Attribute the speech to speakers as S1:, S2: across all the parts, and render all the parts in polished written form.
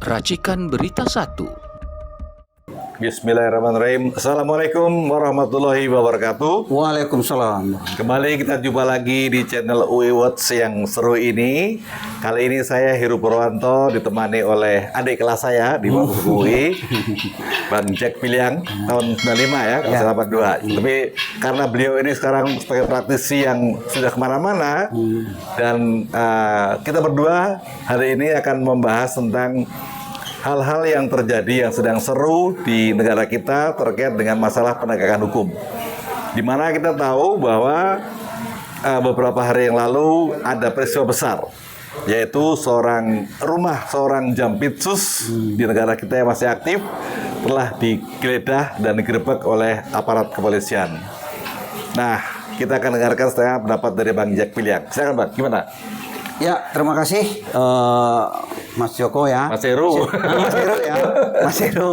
S1: Racikan Berita 1.
S2: Bismillahirrahmanirrahim. Assalamualaikum warahmatullahi wabarakatuh.
S3: Waalaikumsalam.
S2: Kembali kita jumpa lagi di channel UI Watch yang seru ini. Kali ini saya Heru Purwanto ditemani oleh adik kelas saya di bangku UI, Bang Jack Piliang, tahun 95 ya, kelas 82. Tapi karena beliau ini sekarang sebagai praktisi yang sudah kemana-mana, dan kita berdua hari ini akan membahas tentang hal-hal yang terjadi yang sedang seru di negara kita terkait dengan masalah penegakan hukum. Di mana kita tahu bahwa beberapa hari yang lalu ada peristiwa besar, yaitu seorang Jampitsus di negara kita yang masih aktif telah digeledah dan digerebek oleh aparat kepolisian. Nah, kita akan dengarkan setengah pendapat dari Bang Jack Piliang. Silakan Bang, gimana?
S3: Ya, terima kasih Mas Joko ya.
S2: Mas Heru.
S3: Mas Heru ya. Mas Heru.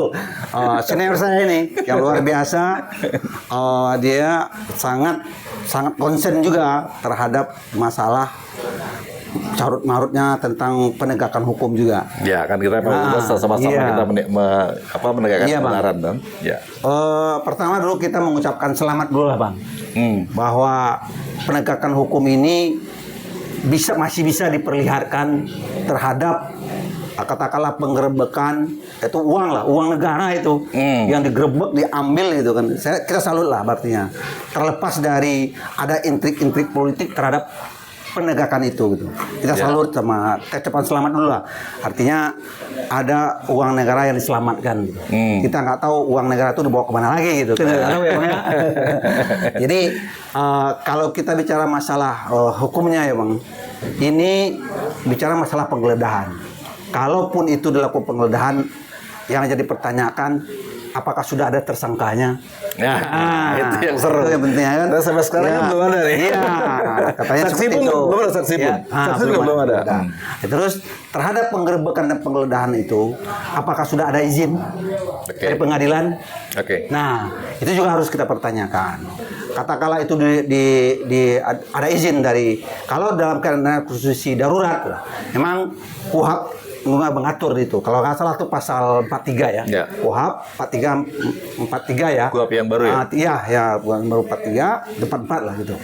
S3: Senior saya ini yang luar biasa. Dia sangat konsen juga terhadap masalah carut marutnya tentang penegakan hukum juga.
S2: Ya, kan kita sama-sama kita menegakkan kebenaran, Bang. Ya.
S3: Pertama dulu kita mengucapkan selamat dulu lah, Bang. Bahwa penegakan hukum ini masih bisa diperlihatkan terhadap katakanlah penggerebekan itu uang negara itu yang digerebek diambil gitu kan. Kita salut lah artinya, terlepas dari ada intrik-intrik politik terhadap penegakan itu gitu. Kita salut sama kecepatan selamat dulu lah. Artinya ada uang negara yang diselamatkan gitu. Kita nggak tahu uang negara itu dibawa kemana lagi gitu. Kita nggak tahu ya, Bang, ya. Jadi kalau kita bicara masalah hukumnya ya Bang, ini bicara masalah penggeledahan. Kalaupun itu dilakukan penggeledahan, yang jadi pertanyakan apakah sudah ada tersangkanya?
S2: Ya, itu yang seru.
S3: Itu yang penting kan.
S2: Dan sampai sekarang kan belum ada nih.
S3: Iya, katanya
S2: saksi pun
S3: itu.
S2: belum ada saksi pun. Saksi juga belum ada.
S3: Terus terhadap penggerebekan dan penggeledahan itu, apakah sudah ada izin dari pengadilan? Nah, itu juga harus kita pertanyakan. Katakanlah itu ada izin dari, kalau dalam keadaan kondisi darurat, memang KUHP nggak mengatur itu. Kalau nggak salah itu pasal 43 ya. KUHP 43 ya.
S2: KUHP yang baru ya?
S3: Iya, bukan baru 43, 44 lah gitu.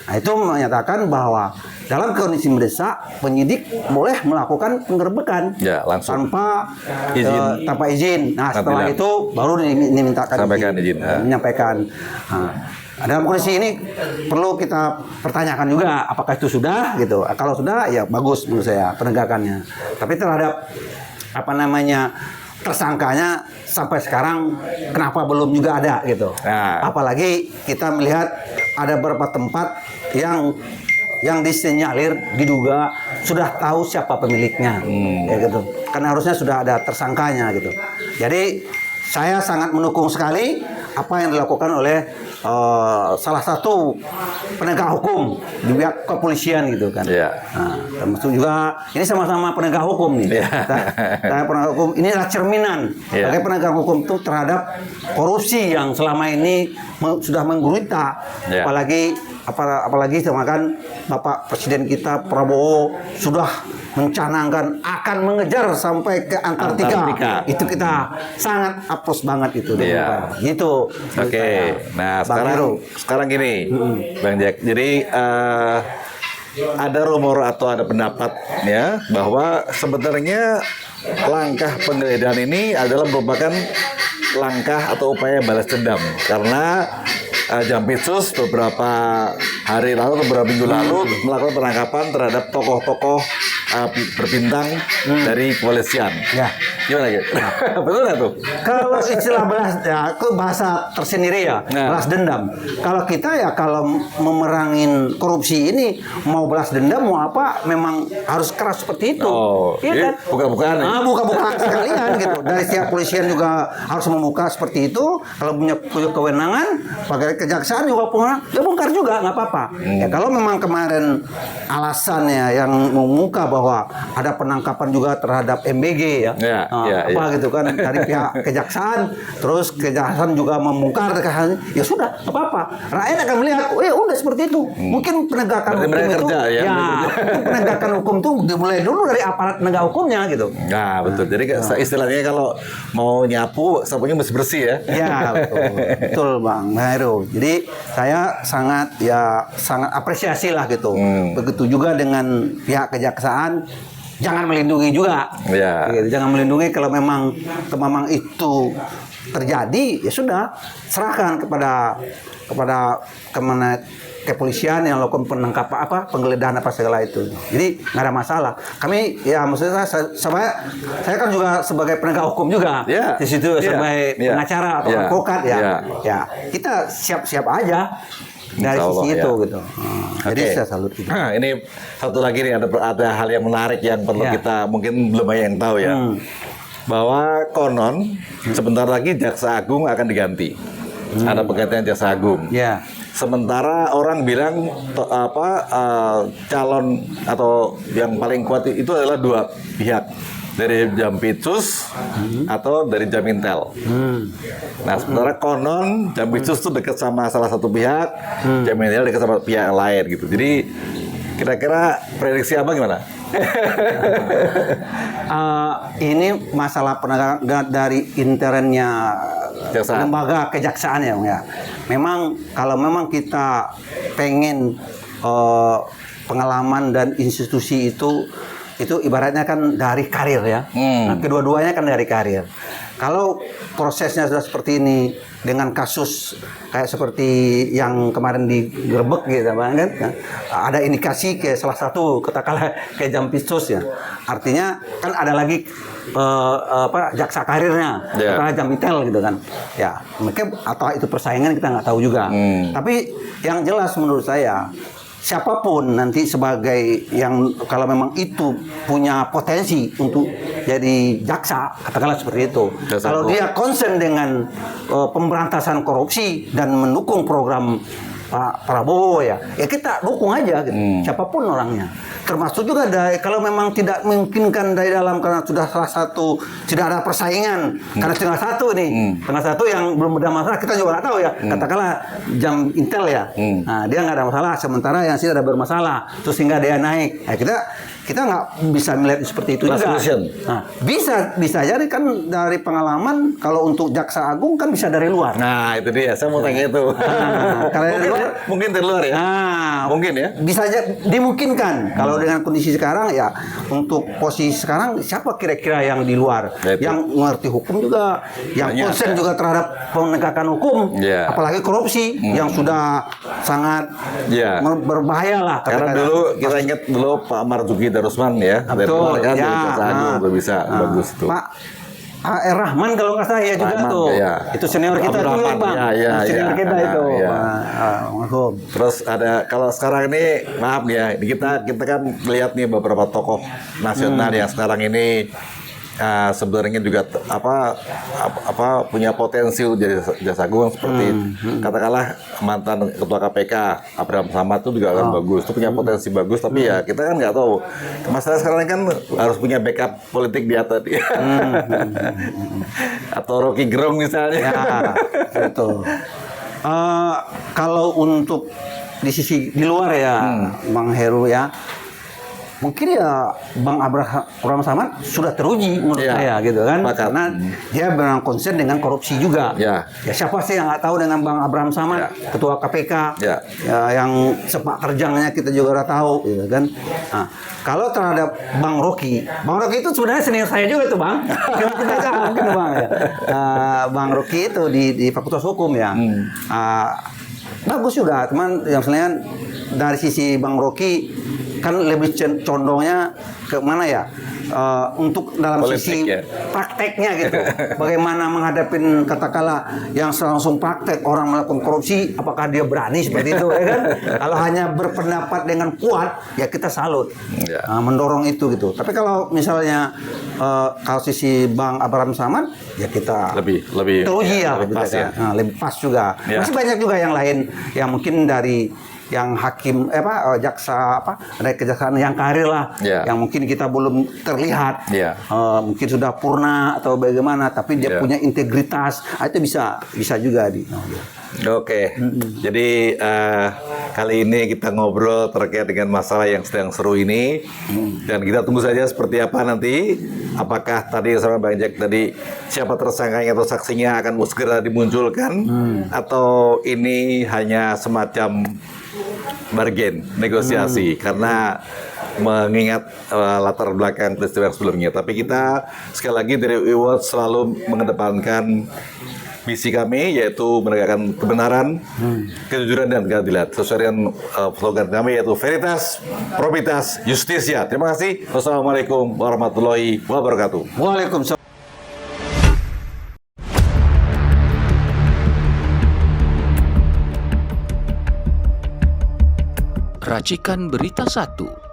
S3: Nah, itu menyatakan bahwa dalam kondisi mendesak, penyidik boleh melakukan penggerebekan tanpa izin. Nah, setelah itu baru dimintakan izin. Menyampaikan. Dalam kondisi ini perlu kita pertanyakan juga apakah itu sudah gitu. Kalau sudah ya bagus menurut saya penegakannya. Tapi terhadap tersangkanya sampai sekarang kenapa belum juga ada gitu. Apalagi kita melihat ada beberapa tempat yang disinyalir diduga sudah tahu siapa pemiliknya, ya gitu. Karena harusnya sudah ada tersangkanya gitu. Jadi saya sangat mendukung sekali apa yang dilakukan oleh salah satu penegak hukum di pihak kepolisian gitu kan. Nah, termasuk juga ini sama-sama penegak hukum nih. Penegak hukum ini adalah cerminan bagi penegak hukum itu terhadap korupsi yang selama ini sudah menggurita. Apalagi sama kan Bapak Presiden kita Prabowo sudah mencanangkan akan mengejar sampai ke Antartika. Itu kita sangat aplos banget itu. Gitu.
S2: Nah sekarang gini, Bang Jack. Jadi ada rumor atau ada pendapat ya bahwa sebenarnya langkah penggeledahan ini adalah merupakan langkah atau upaya balas dendam karena Jampitsus beberapa hari lalu, beberapa minggu lalu melakukan penangkapan terhadap tokoh-tokoh berbintang dari kepolisian. Gimana gitu? Betul nggak tuh?
S3: Kalau istilah bahasa tersendiri ya, balas dendam. Kalau kita ya kalau memerangin korupsi ini mau balas dendam mau apa, memang harus keras seperti itu. Iya kan?
S2: Bukan-bukan.
S3: Bukan sekalian gitu. Dari pihak polisian juga harus membuka seperti itu. Kalau punya kewenangan, pakai kejaksaan juga punya, ya bongkar juga nggak apa-apa. Ya kalau memang kemarin alasannya yang membuka bahwa ada penangkapan juga terhadap MBG ya. gitu kan dari pihak kejaksaan, terus kejaksaan juga membongkar ya sudah apa-apa. Rakyat akan melihat, udah seperti itu. Mungkin penegakan hukum itu
S2: kerja,
S3: penegakan hukum tuh dimulai dulu dari aparat penegak hukumnya gitu.
S2: Nah, betul. Jadi istilahnya kalau mau nyapu, sapunya mesti bersih ya.
S3: Ya, betul Bang Heru. Jadi saya sangat apresiasi lah gitu. Begitu juga dengan pihak kejaksaan, jangan melindungi juga. Gitu. Jangan melindungi kalau memang itu terjadi, ya sudah serahkan kepada kepolisian yang lakukan penangkapan penggeledahan apa segala itu. Jadi nggak ada masalah. Kami ya maksudnya saya kan juga sebagai penegak hukum juga di situ sebagai pengacara atau advokat ya kita siap-siap aja dari sisi itu gitu. Jadi saya salut gitu.
S2: Nah, ini satu lagi nih ada hal yang menarik yang perlu kita mungkin belum banyak yang tahu ya. Bahwa konon sebentar lagi Jaksa Agung akan diganti. Ada penggantian Jaksa Agung. Sementara orang bilang calon atau yang paling kuat itu adalah dua pihak, dari Jampitsus atau dari Jamintel. Nah, sementara konon Jampitsus itu dekat sama salah satu pihak, Jamintel dekat sama pihak lain gitu. Jadi kira-kira prediksi apa gimana?
S3: Ini masalah penegakan dari internnya lembaga kejaksaan ya. Memang kalau memang kita pengen pengalaman dan institusi itu ibaratnya kan dari karir ya. Nah, kedua-duanya kan dari karir. Kalau prosesnya sudah seperti ini dengan kasus kayak seperti yang kemarin digerebek gitu kan, ada indikasi ke salah satu katakanlah kayak Jampitsus ya. Artinya kan ada lagi jaksa karirnya, Jamintel gitu kan. Ya, mungkin atau itu persaingan kita nggak tahu juga. Tapi yang jelas menurut saya, siapapun nanti sebagai yang kalau memang itu punya potensi untuk jadi jaksa, katakanlah seperti itu. Kalau dia concern dengan pemberantasan korupsi dan mendukung program Pak Prabowo ya kita dukung aja gitu. Siapapun orangnya. Termasuk juga kalau memang tidak memungkinkan dari dalam karena sudah salah satu tidak ada persaingan karena tinggal satu nih, tinggal satu yang belum ada masalah, kita juga nggak tahu ya. Katakanlah Jamintel ya, nah dia nggak ada masalah, sementara yang sih ada bermasalah, terus sehingga dia naik. Nah, kita nggak bisa melihat seperti itu juga. Nah, bisa jadi kan dari pengalaman kalau untuk Jaksa Agung kan bisa dari luar.
S2: Nah itu dia, saya mau tanya itu.
S3: Kalau dari luar,
S2: mungkin dari luar ya. Mungkin ya.
S3: Bisa aja dimungkinkan. Kalau dengan kondisi sekarang ya untuk posisi sekarang siapa kira-kira yang di luar, yang mengerti hukum juga, yang konsen juga terhadap penegakan hukum, apalagi korupsi yang sudah sangat berbahaya lah.
S2: Karena dulu kita ingat Pak Marzuki Darusman ya,
S3: betul,
S2: kan Jaksa Agung udah bisa bagus tuh. Pak
S3: Rahman kalau nggak salah ya juga
S2: Rahman,
S3: tuh, itu senior kita juga Bang, senior kita itu.
S2: Terus ada kalau sekarang ini maaf ya, kita kan lihat nih beberapa tokoh nasional yang sekarang ini sebenarnya juga punya potensi jadi Jaksa Agung seperti katakanlah mantan ketua KPK Abraham Samad itu juga kan bagus, itu punya potensi bagus, tapi ya kita kan nggak tahu. Masalah sekarang kan harus punya backup politik di atas atau Rocky Gerung misalnya.
S3: Betul. Kalau untuk di sisi di luar ya, Bang Heru ya. Mungkin ya Bang Abraham Samad sudah teruji menurut saya gitu kan, karena dia memang konsen dengan korupsi juga. Ya siapa sih yang nggak tahu dengan Bang Abraham Samad, ketua KPK, yang sepak terjangnya kita juga udah tahu, gitu kan. Nah, kalau terhadap Bang Rocky itu sebenarnya senior saya juga tuh Bang. Mungkin Bang ya. Bang Rocky itu di Fakultas Hukum ya. Bagus juga, teman yang selain dari sisi Bang Rocky kan lebih condongnya ke mana ya, untuk dalam politik, sisi prakteknya gitu. Bagaimana menghadapin katakanlah yang langsung praktek orang melakukan korupsi, apakah dia berani seperti itu ya kan? Kalau hanya berpendapat dengan kuat ya kita salut, mendorong itu gitu. Tapi kalau misalnya kalau sisi Bang Abraham Samad ya kita lebih teruji lebih pas juga. Masih banyak juga yang lain yang mungkin dari yang hakim jaksa ada kejaksaan yang karir lah,
S2: Ya.
S3: yang mungkin kita belum terlihat,
S2: Ya.
S3: mungkin sudah purna atau bagaimana, tapi dia
S2: Ya.
S3: punya integritas, itu bisa juga
S2: Oke, jadi kali ini kita ngobrol terkait dengan masalah yang sedang seru ini, dan kita tunggu saja seperti apa nanti. Apakah tadi sama Bang Jack tadi siapa tersangkanya atau saksinya akan segera dimunculkan, atau ini hanya semacam bargain, negosiasi, karena mengingat latar belakang peristiwa yang sebelumnya. Tapi kita sekali lagi dari UI Watch selalu mengedepankan misi kami, yaitu menegakkan kebenaran, kejujuran, dan keadilan sesuai dengan slogan kami, yaitu Veritas, Probitas, Justisia. Terima kasih. Wassalamualaikum warahmatullahi wabarakatuh.
S3: Waalaikumsalam.
S1: Racikan Berita 1.